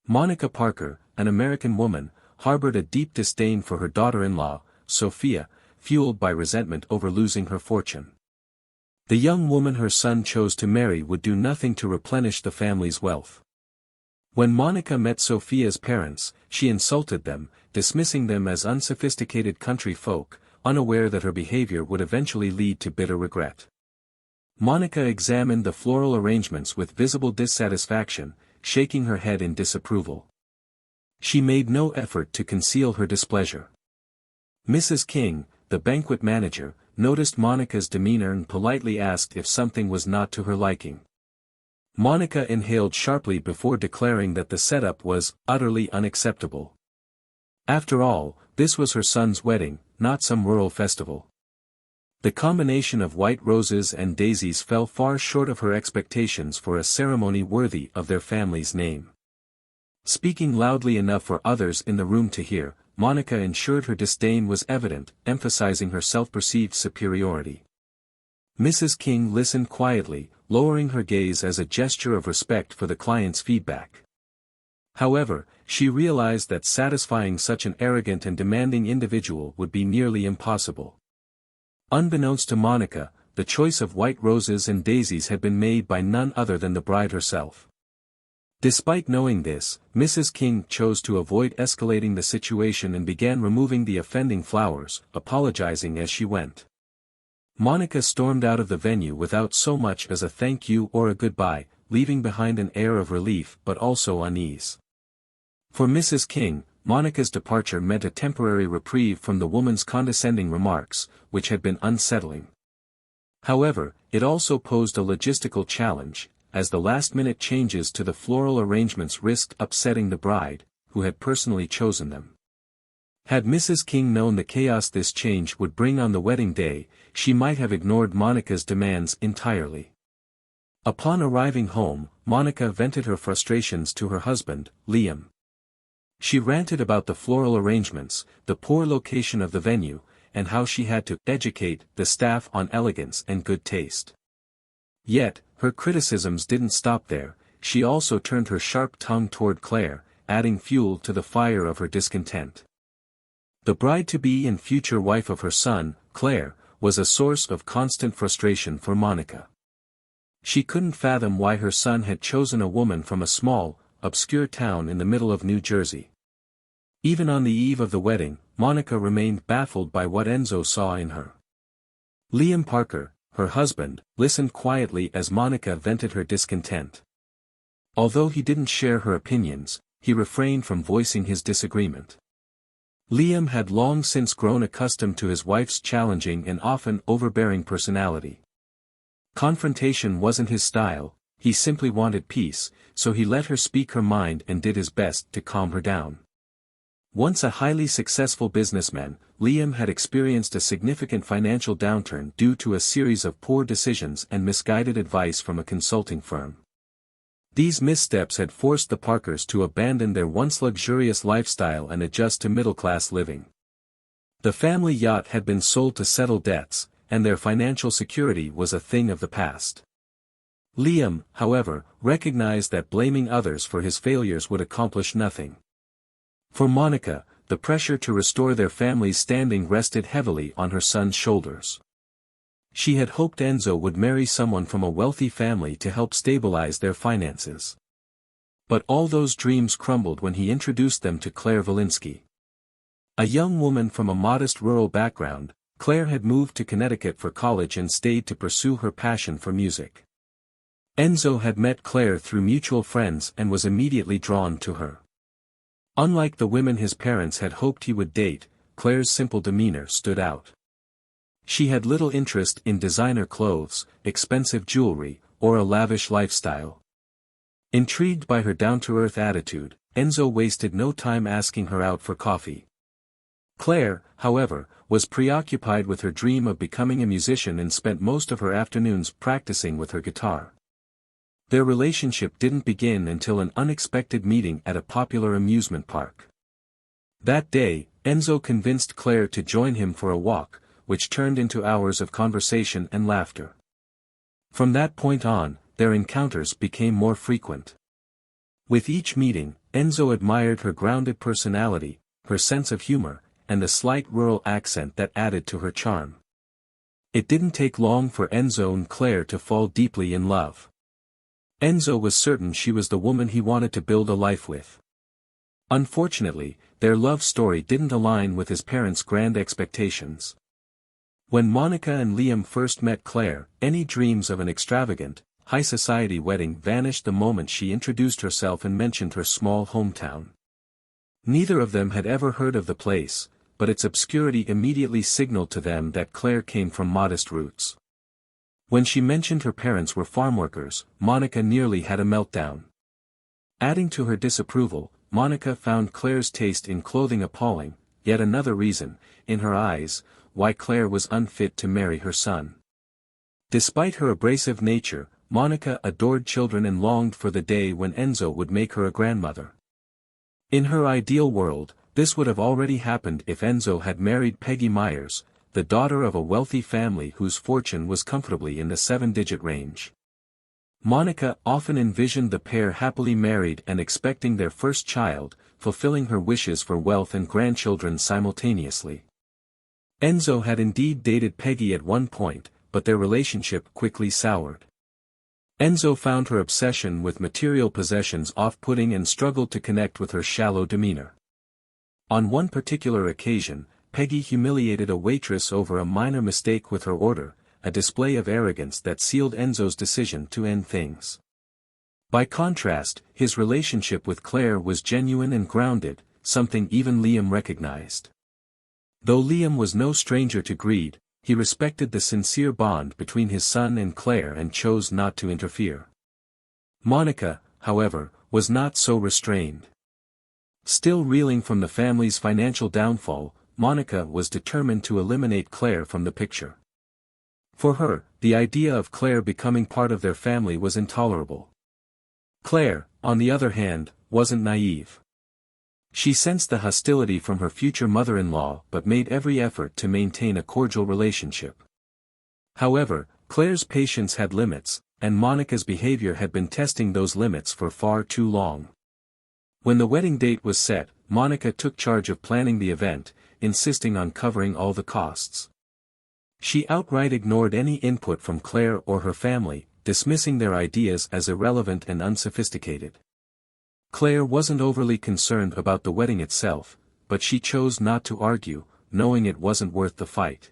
Monica Parker, an American woman, harbored a deep disdain for her daughter-in-law, Sophia, fueled by resentment over losing her fortune. The young woman her son chose to marry would do nothing to replenish the family's wealth. When Monica met Sophia's parents, she insulted them, dismissing them as unsophisticated country folk, unaware that her behavior would eventually lead to bitter regret. Monica examined the floral arrangements with visible dissatisfaction, shaking her head in disapproval. She made no effort to conceal her displeasure. Mrs. King, the banquet manager, noticed Monica's demeanor and politely asked if something was not to her liking. Monica inhaled sharply before declaring that the setup was utterly unacceptable. After all, this was her son's wedding, not some rural festival. The combination of white roses and daisies fell far short of her expectations for a ceremony worthy of their family's name. Speaking loudly enough for others in the room to hear, Monica ensured her disdain was evident, emphasizing her self-perceived superiority. Mrs. King listened quietly, lowering her gaze as a gesture of respect for the client's feedback. However, she realized that satisfying such an arrogant and demanding individual would be nearly impossible. Unbeknownst to Monica, the choice of white roses and daisies had been made by none other than the bride herself. Despite knowing this, Mrs. King chose to avoid escalating the situation and began removing the offending flowers, apologizing as she went. Monica stormed out of the venue without so much as a thank you or a goodbye, leaving behind an air of relief but also unease. For Mrs. King, Monica's departure meant a temporary reprieve from the woman's condescending remarks, which had been unsettling. However, it also posed a logistical challenge, as the last-minute changes to the floral arrangements risked upsetting the bride, who had personally chosen them. Had Mrs. King known the chaos this change would bring on the wedding day, she might have ignored Monica's demands entirely. Upon arriving home, Monica vented her frustrations to her husband, Liam. She ranted about the floral arrangements, the poor location of the venue, and how she had to educate the staff on elegance and good taste. Yet, her criticisms didn't stop there. She also turned her sharp tongue toward Claire, adding fuel to the fire of her discontent. The bride-to-be and future wife of her son, Claire, was a source of constant frustration for Monica. She couldn't fathom why her son had chosen a woman from a small, obscure town in the middle of New Jersey. Even on the eve of the wedding, Monica remained baffled by what Enzo saw in her. Liam Parker, her husband, listened quietly as Monica vented her discontent. Although he didn't share her opinions, he refrained from voicing his disagreement. Liam had long since grown accustomed to his wife's challenging and often overbearing personality. Confrontation wasn't his style, he simply wanted peace, so he let her speak her mind and did his best to calm her down. Once a highly successful businessman, Liam had experienced a significant financial downturn due to a series of poor decisions and misguided advice from a consulting firm. These missteps had forced the Parkers to abandon their once luxurious lifestyle and adjust to middle-class living. The family yacht had been sold to settle debts, and their financial security was a thing of the past. Liam, however, recognized that blaming others for his failures would accomplish nothing. For Monica, the pressure to restore their family's standing rested heavily on her son's shoulders. She had hoped Enzo would marry someone from a wealthy family to help stabilize their finances. But all those dreams crumbled when he introduced them to Claire Valinsky. A young woman from a modest rural background, Claire had moved to Connecticut for college and stayed to pursue her passion for music. Enzo had met Claire through mutual friends and was immediately drawn to her. Unlike the women his parents had hoped he would date, Claire's simple demeanor stood out. She had little interest in designer clothes, expensive jewelry, or a lavish lifestyle. Intrigued by her down-to-earth attitude, Enzo wasted no time asking her out for coffee. Claire, however, was preoccupied with her dream of becoming a musician and spent most of her afternoons practicing with her guitar. Their relationship didn't begin until an unexpected meeting at a popular amusement park. That day, Enzo convinced Claire to join him for a walk, which turned into hours of conversation and laughter. From that point on, their encounters became more frequent. With each meeting, Enzo admired her grounded personality, her sense of humor, and the slight rural accent that added to her charm. It didn't take long for Enzo and Claire to fall deeply in love. Enzo was certain she was the woman he wanted to build a life with. Unfortunately, their love story didn't align with his parents' grand expectations. When Monica and Liam first met Claire, any dreams of an extravagant, high-society wedding vanished the moment she introduced herself and mentioned her small hometown. Neither of them had ever heard of the place, but its obscurity immediately signaled to them that Claire came from modest roots. When she mentioned her parents were farm workers, Monica nearly had a meltdown. Adding to her disapproval, Monica found Claire's taste in clothing appalling, yet another reason, in her eyes, why Claire was unfit to marry her son. Despite her abrasive nature, Monica adored children and longed for the day when Enzo would make her a grandmother. In her ideal world, this would have already happened if Enzo had married Peggy Myers, the daughter of a wealthy family whose fortune was comfortably in the 7-digit range. Monica often envisioned the pair happily married and expecting their first child, fulfilling her wishes for wealth and grandchildren simultaneously. Enzo had indeed dated Peggy at one point, but their relationship quickly soured. Enzo found her obsession with material possessions off-putting and struggled to connect with her shallow demeanor. On one particular occasion, Peggy humiliated a waitress over a minor mistake with her order, a display of arrogance that sealed Enzo's decision to end things. By contrast, his relationship with Claire was genuine and grounded, something even Liam recognized. Though Liam was no stranger to greed, he respected the sincere bond between his son and Claire and chose not to interfere. Monica, however, was not so restrained. Still reeling from the family's financial downfall, Monica was determined to eliminate Claire from the picture. For her, the idea of Claire becoming part of their family was intolerable. Claire, on the other hand, wasn't naive. She sensed the hostility from her future mother-in-law but made every effort to maintain a cordial relationship. However, Claire's patience had limits, and Monica's behavior had been testing those limits for far too long. When the wedding date was set, Monica took charge of planning the event, insisting on covering all the costs. She outright ignored any input from Claire or her family, dismissing their ideas as irrelevant and unsophisticated. Claire wasn't overly concerned about the wedding itself, but she chose not to argue, knowing it wasn't worth the fight.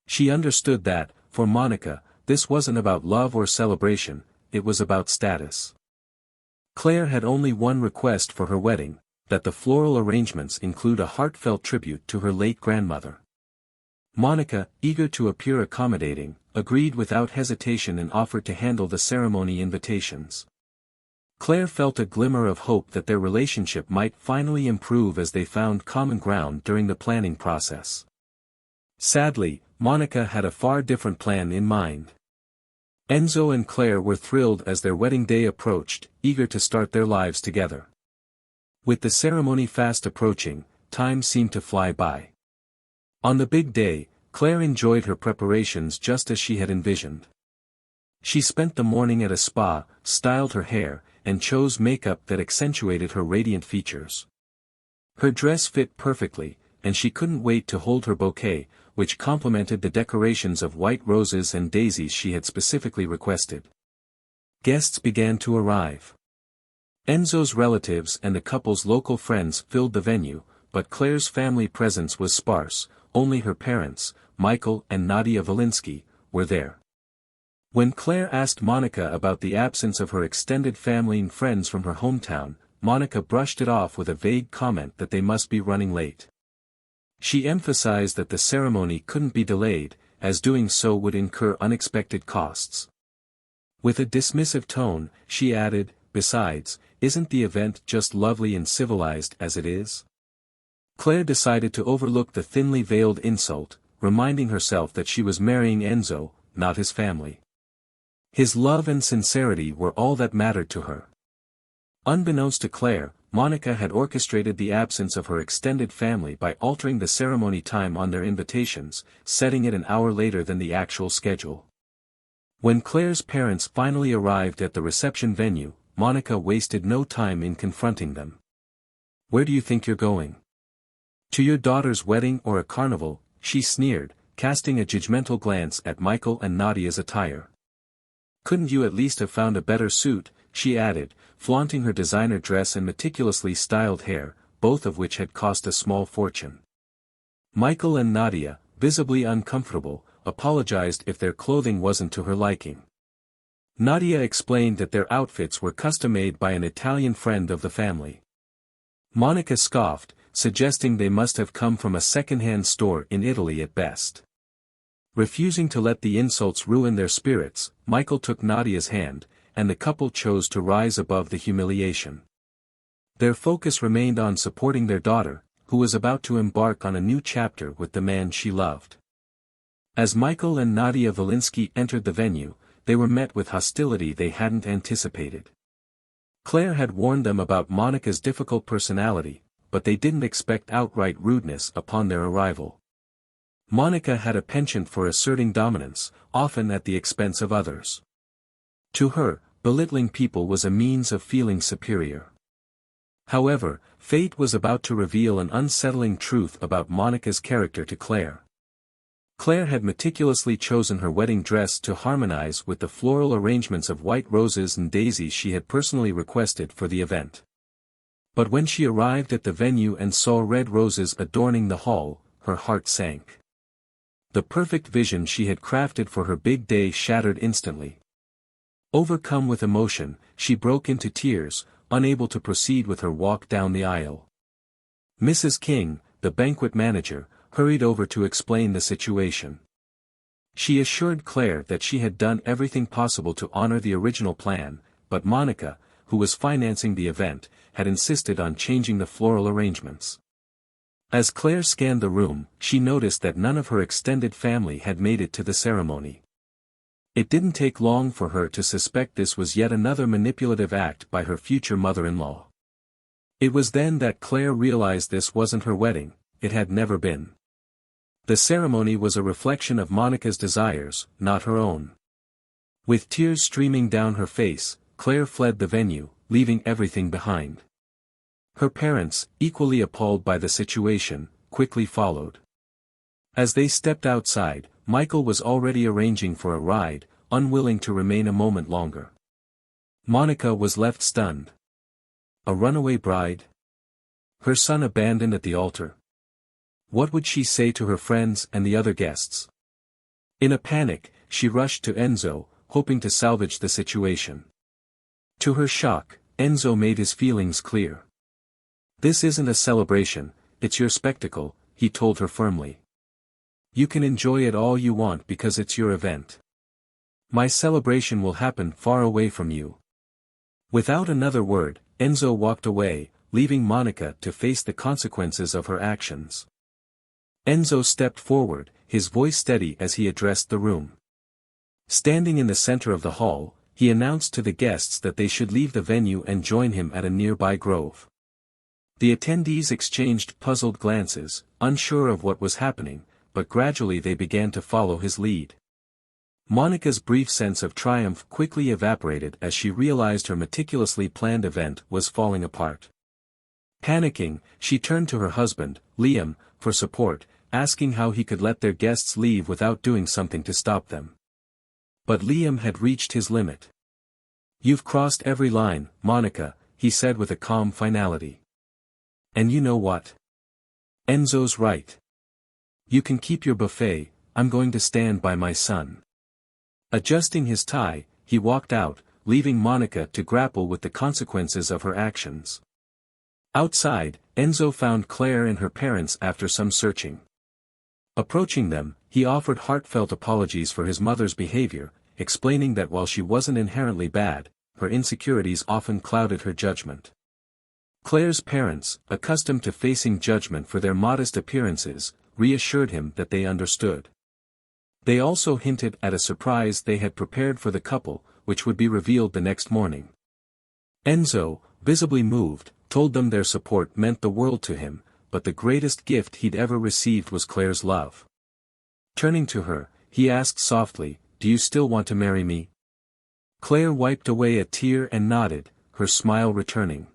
She understood that, for Monica, this wasn't about love or celebration, it was about status. Claire had only one request for her wedding, that the floral arrangements include a heartfelt tribute to her late grandmother. Monica, eager to appear accommodating, agreed without hesitation and offered to handle the ceremony invitations. Claire felt a glimmer of hope that their relationship might finally improve as they found common ground during the planning process. Sadly, Monica had a far different plan in mind. Enzo and Claire were thrilled as their wedding day approached, eager to start their lives together. With the ceremony fast approaching, time seemed to fly by. On the big day, Claire enjoyed her preparations just as she had envisioned. She spent the morning at a spa, styled her hair, and chose makeup that accentuated her radiant features. Her dress fit perfectly, and she couldn't wait to hold her bouquet, which complemented the decorations of white roses and daisies she had specifically requested. Guests began to arrive. Enzo's relatives and the couple's local friends filled the venue, but Claire's family presence was sparse. Only her parents, Michael and Nadia Valinsky, were there. When Claire asked Monica about the absence of her extended family and friends from her hometown, Monica brushed it off with a vague comment that they must be running late. She emphasized that the ceremony couldn't be delayed, as doing so would incur unexpected costs. With a dismissive tone, she added, "Besides, isn't the event just lovely and civilized as it is?" Claire decided to overlook the thinly veiled insult, reminding herself that she was marrying Enzo, not his family. His love and sincerity were all that mattered to her. Unbeknownst to Claire, Monica had orchestrated the absence of her extended family by altering the ceremony time on their invitations, setting it an hour later than the actual schedule. When Claire's parents finally arrived at the reception venue, Monica wasted no time in confronting them. "Where do you think you're going? To your daughter's wedding or a carnival?" she sneered, casting a judgmental glance at Michael and Nadia's attire. "Couldn't you at least have found a better suit?" she added, flaunting her designer dress and meticulously styled hair, both of which had cost a small fortune. Michael and Nadia, visibly uncomfortable, apologized if their clothing wasn't to her liking. Nadia explained that their outfits were custom-made by an Italian friend of the family. Monica scoffed, suggesting they must have come from a second-hand store in Italy at best. Refusing to let the insults ruin their spirits, Michael took Nadia's hand, and the couple chose to rise above the humiliation. Their focus remained on supporting their daughter, who was about to embark on a new chapter with the man she loved. As Michael and Nadia Valinsky entered the venue, they were met with hostility they hadn't anticipated. Claire had warned them about Monica's difficult personality, but they didn't expect outright rudeness upon their arrival. Monica had a penchant for asserting dominance, often at the expense of others. To her, belittling people was a means of feeling superior. However, fate was about to reveal an unsettling truth about Monica's character to Claire. Claire had meticulously chosen her wedding dress to harmonize with the floral arrangements of white roses and daisies she had personally requested for the event. But when she arrived at the venue and saw red roses adorning the hall, her heart sank. The perfect vision she had crafted for her big day shattered instantly. Overcome with emotion, she broke into tears, unable to proceed with her walk down the aisle. Mrs. King, the banquet manager, hurried over to explain the situation. She assured Claire that she had done everything possible to honor the original plan, but Monica, who was financing the event, had insisted on changing the floral arrangements. As Claire scanned the room, she noticed that none of her extended family had made it to the ceremony. It didn't take long for her to suspect this was yet another manipulative act by her future mother-in-law. It was then that Claire realized this wasn't her wedding, it had never been. The ceremony was a reflection of Monica's desires, not her own. With tears streaming down her face, Claire fled the venue, leaving everything behind. Her parents, equally appalled by the situation, quickly followed. As they stepped outside, Michael was already arranging for a ride, unwilling to remain a moment longer. Monica was left stunned. A runaway bride? Her son abandoned at the altar? What would she say to her friends and the other guests? In a panic, she rushed to Enzo, hoping to salvage the situation. To her shock, Enzo made his feelings clear. "This isn't a celebration, it's your spectacle," he told her firmly. "You can enjoy it all you want because it's your event. My celebration will happen far away from you." Without another word, Enzo walked away, leaving Monica to face the consequences of her actions. Enzo stepped forward, his voice steady as he addressed the room. Standing in the center of the hall, he announced to the guests that they should leave the venue and join him at a nearby grove. The attendees exchanged puzzled glances, unsure of what was happening, but gradually they began to follow his lead. Monica's brief sense of triumph quickly evaporated as she realized her meticulously planned event was falling apart. Panicking, she turned to her husband, Liam, for support, asking how he could let their guests leave without doing something to stop them. But Liam had reached his limit. "You've crossed every line, Monica," he said with a calm finality. "And you know what? Enzo's right. You can keep your buffet, I'm going to stand by my son." Adjusting his tie, he walked out, leaving Monica to grapple with the consequences of her actions. Outside, Enzo found Claire and her parents after some searching. Approaching them, he offered heartfelt apologies for his mother's behavior, explaining that while she wasn't inherently bad, her insecurities often clouded her judgment. Claire's parents, accustomed to facing judgment for their modest appearances, reassured him that they understood. They also hinted at a surprise they had prepared for the couple, which would be revealed the next morning. Enzo, visibly moved, told them their support meant the world to him, but the greatest gift he'd ever received was Claire's love. Turning to her, he asked softly, "Do you still want to marry me?" Claire wiped away a tear and nodded, her smile returning.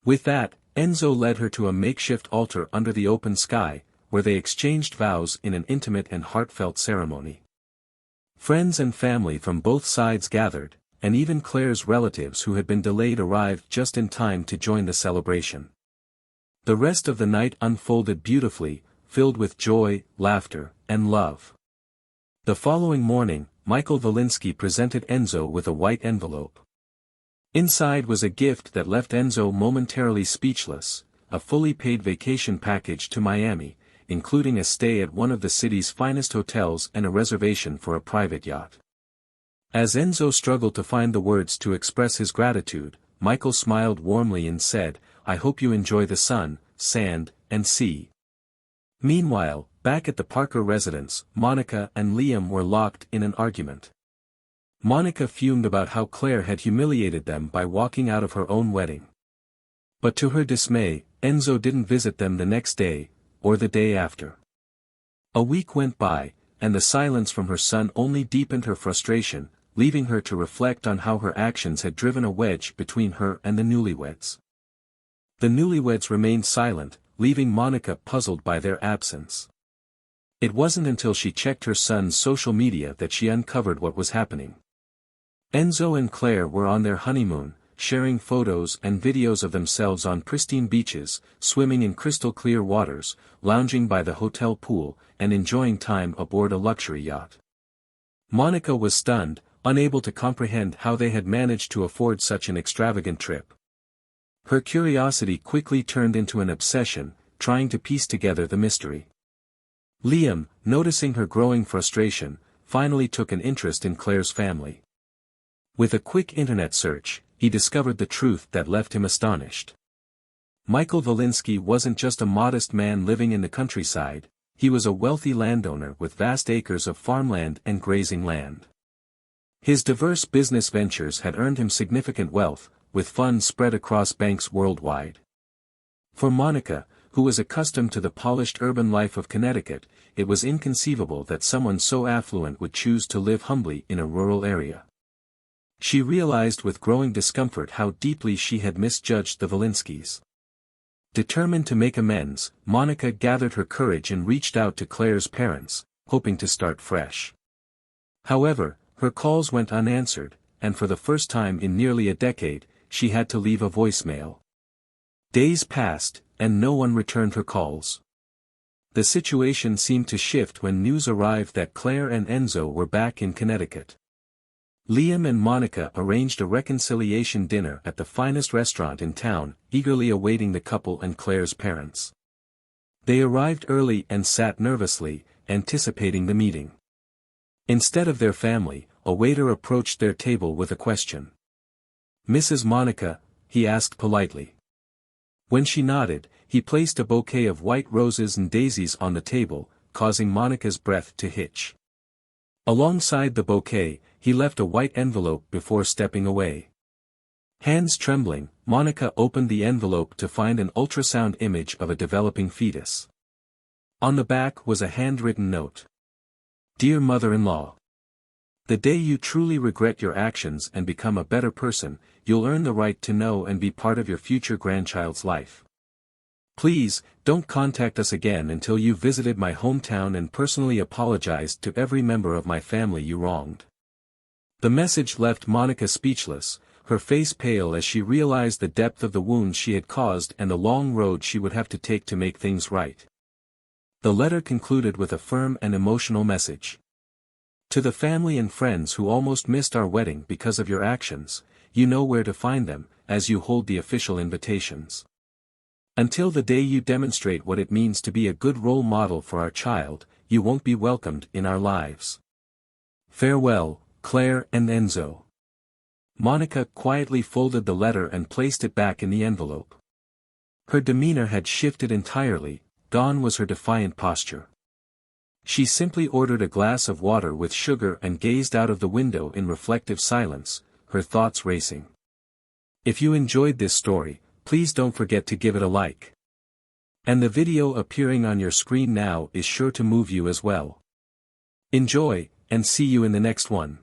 With that, Enzo led her to a makeshift altar under the open sky, where they exchanged vows in an intimate and heartfelt ceremony. Friends and family from both sides gathered, and even Claire's relatives who had been delayed arrived just in time to join the celebration. The rest of the night unfolded beautifully, filled with joy, laughter, and love. The following morning, Michael Valinsky presented Enzo with a white envelope. Inside was a gift that left Enzo momentarily speechless, a fully paid vacation package to Miami, including a stay at one of the city's finest hotels and a reservation for a private yacht. As Enzo struggled to find the words to express his gratitude, Michael smiled warmly and said, "I hope you enjoy the sun, sand, and sea." Meanwhile, back at the Parker residence, Monica and Liam were locked in an argument. Monica fumed about how Claire had humiliated them by walking out of her own wedding. But to her dismay, Enzo didn't visit them the next day, or the day after. A week went by, and the silence from her son only deepened her frustration, leaving her to reflect on how her actions had driven a wedge between her and the newlyweds. The newlyweds remained silent, leaving Monica puzzled by their absence. It wasn't until she checked her son's social media that she uncovered what was happening. Enzo and Claire were on their honeymoon, sharing photos and videos of themselves on pristine beaches, swimming in crystal-clear waters, lounging by the hotel pool, and enjoying time aboard a luxury yacht. Monica was stunned, unable to comprehend how they had managed to afford such an extravagant trip. Her curiosity quickly turned into an obsession, trying to piece together the mystery. Liam, noticing her growing frustration, finally took an interest in Claire's family. With a quick internet search, he discovered the truth that left him astonished. Michael Valinsky wasn't just a modest man living in the countryside, he was a wealthy landowner with vast acres of farmland and grazing land. His diverse business ventures had earned him significant wealth, with funds spread across banks worldwide. For Monica, who was accustomed to the polished urban life of Connecticut, it was inconceivable that someone so affluent would choose to live humbly in a rural area. She realized with growing discomfort how deeply she had misjudged the Valinskys. Determined to make amends, Monica gathered her courage and reached out to Claire's parents, hoping to start fresh. However, her calls went unanswered, and for the first time in nearly a decade, she had to leave a voicemail. Days passed, and no one returned her calls. The situation seemed to shift when news arrived that Claire and Enzo were back in Connecticut. Liam and Monica arranged a reconciliation dinner at the finest restaurant in town, eagerly awaiting the couple and Claire's parents. They arrived early and sat nervously, anticipating the meeting. Instead of their family, a waiter approached their table with a question. "Mrs. Monica?" he asked politely. When she nodded, he placed a bouquet of white roses and daisies on the table, causing Monica's breath to hitch. Alongside the bouquet, he left a white envelope before stepping away. Hands trembling, Monica opened the envelope to find an ultrasound image of a developing fetus. On the back was a handwritten note. "Dear mother-in-law. The day you truly regret your actions and become a better person, you'll earn the right to know and be part of your future grandchild's life. Please, don't contact us again until you've visited my hometown and personally apologized to every member of my family you wronged." The message left Monica speechless, her face pale as she realized the depth of the wounds she had caused and the long road she would have to take to make things right. The letter concluded with a firm and emotional message. "To the family and friends who almost missed our wedding because of your actions, you know where to find them, as you hold the official invitations. Until the day you demonstrate what it means to be a good role model for our child, you won't be welcomed in our lives. Farewell, Claire and Enzo." Monica quietly folded the letter and placed it back in the envelope. Her demeanor had shifted entirely, gone was her defiant posture. She simply ordered a glass of water with sugar and gazed out of the window in reflective silence, her thoughts racing. If you enjoyed this story, please don't forget to give it a like. And the video appearing on your screen now is sure to move you as well. Enjoy, and see you in the next one.